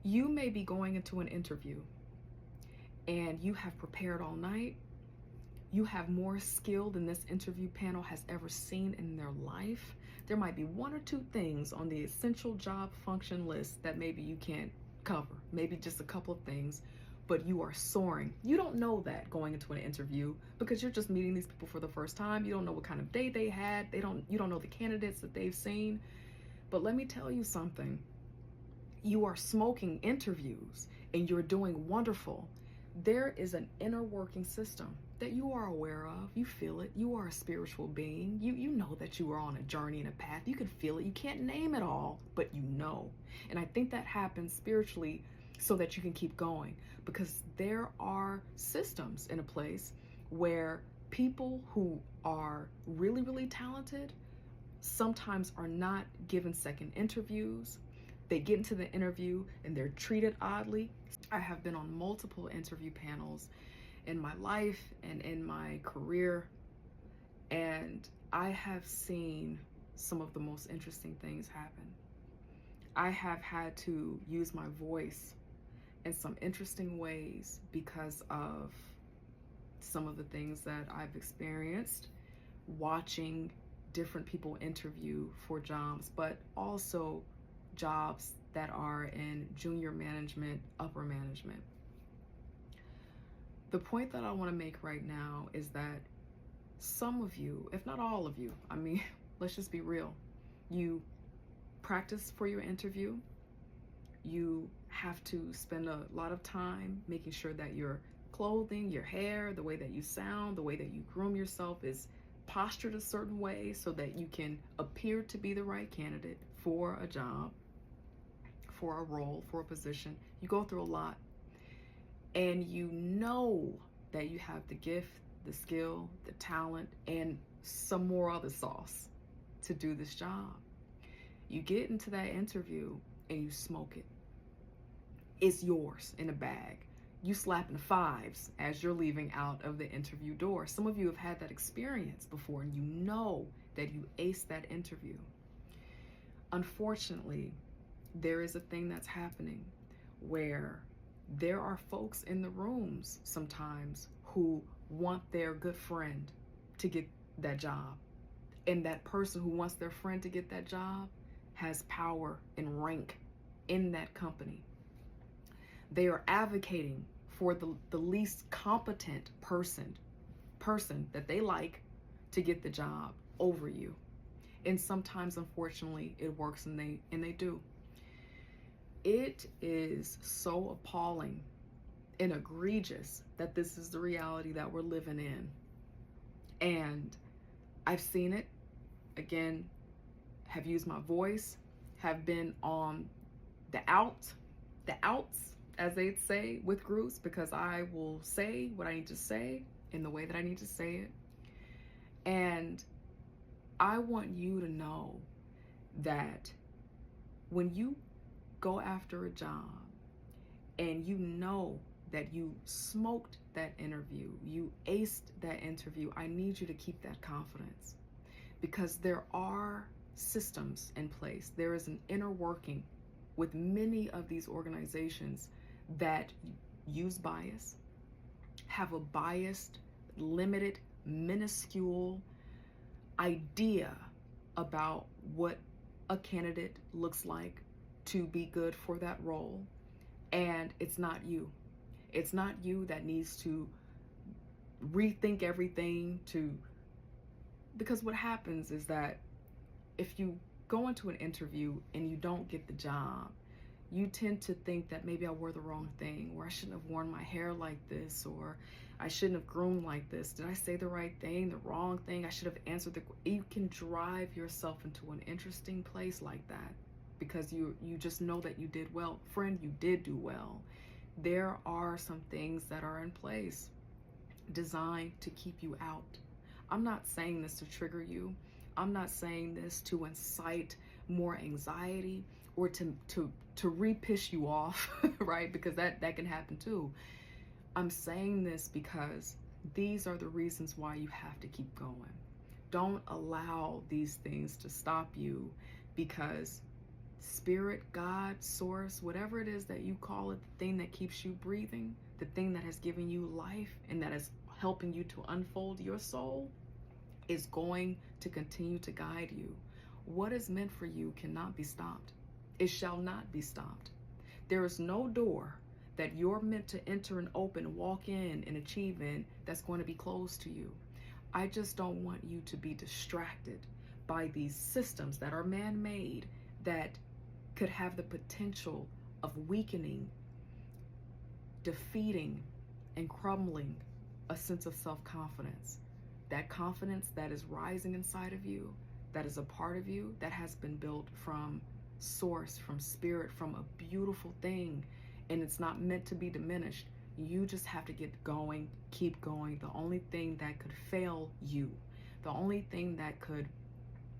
You may be going into an interview and you have prepared all night. You have more skill than this interview panel has ever seen in their life. There might be one or two things on the essential job function list that maybe you can't cover, maybe just a couple of things, but you are soaring. You don't know that going into an interview because you're just meeting these people for the first time. You don't know what kind of day they had. You don't know the candidates that they've seen. But let me tell you something. You are smoking interviews and you're doing wonderful. There is an inner working system that you are aware of. You feel it. You are a spiritual being. You know that you are on a journey and a path. You can feel it. You can't name it all, but you know. And I think that happens spiritually so that you can keep going, because there are systems in a place where people who are really, really talented sometimes are not given second interviews. They get into the interview and they're treated oddly. I have been on multiple interview panels in my life and in my career, and I have seen some of the most interesting things happen. I have had to use my voice in some interesting ways because of some of the things that I've experienced watching different people interview for jobs, but also jobs that are in junior management, upper management. The point that I want to make right now is that some of you, if not all of you, I mean, let's just be real, you practice for your interview. You have to spend a lot of time making sure that your clothing, your hair, the way that you sound, the way that you groom yourself is postured a certain way so that you can appear to be the right candidate for a job, for a role, for a position. You go through a lot, and you know that you have the gift, the skill, the talent, and some more other sauce to do this job. You get into that interview and you smoke it. It's yours in a bag. You slapping the fives as you're leaving out of the interview door. Some of you have had that experience before, and you know that you aced that interview. Unfortunately, there is a thing that's happening where there are folks in the rooms sometimes who want their good friend to get that job. And that person who wants their friend to get that job has power and rank in that company. They are advocating for the least competent person that they like to get the job over you. And sometimes, unfortunately, it works, and they do. It is so appalling and egregious that this is the reality that we're living in. And I've seen it, again, have used my voice, have been on the outs, as they'd say, with groups, because I will say what I need to say in the way that I need to say it. And I want you to know that when you go after a job and you know that you smoked that interview, you aced that interview, I need you to keep that confidence, because there are systems in place. There is an inner working with many of these organizations that use bias, have a biased, limited, minuscule idea about what a candidate looks like to be good for that role. And it's not you. It's not you that needs to rethink everything because what happens is that if you go into an interview and you don't get the job, you tend to think that maybe I wore the wrong thing, or I shouldn't have worn my hair like this, or I shouldn't have groomed like this. Did I say the right thing, the wrong thing? I should have answered you can drive yourself into an interesting place like that because you just know that you did well. Friend, you did do well. There are some things that are in place designed to keep you out. I'm not saying this to trigger you. I'm not saying this to incite more anxiety or to re-piss you off, right? Because that can happen too. I'm saying this because these are the reasons why you have to keep going. Don't allow these things to stop you, because spirit, God, source, whatever it is that you call it, the thing that keeps you breathing, the thing that has given you life and that is helping you to unfold your soul, is going to continue to guide you. What is meant for you cannot be stopped. It shall not be stopped. There is no door that you're meant to enter and open, walk in and achieve in that's going to be closed to you. I just don't want you to be distracted by these systems that are man-made that could have the potential of weakening, defeating, and crumbling a sense of self-confidence. That confidence that is rising inside of you, that is a part of you, that has been built from source, from spirit, from a beautiful thing, and it's not meant to be diminished. You just have to get going, keep going. The only thing that could fail you, the only thing that could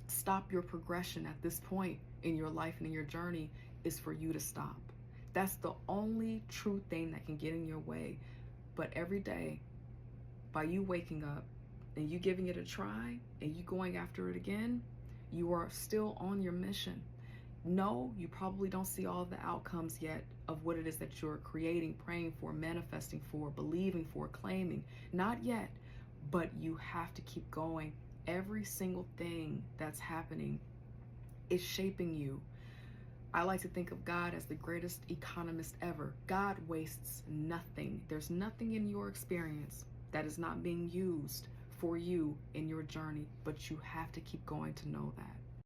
stop your progression at this point in your life and in your journey is for you to stop. That's the only true thing that can get in your way. But every day, by you waking up and you giving it a try and you going after it again, you are still on your mission. No, you probably don't see all the outcomes yet of what it is that you're creating, praying for, manifesting for, believing for, claiming. Not yet, but you have to keep going. Every single thing that's happening is shaping you. I like to think of God as the greatest economist ever. God wastes nothing. There's nothing in your experience that is not being used for you in your journey, but you have to keep going to know that.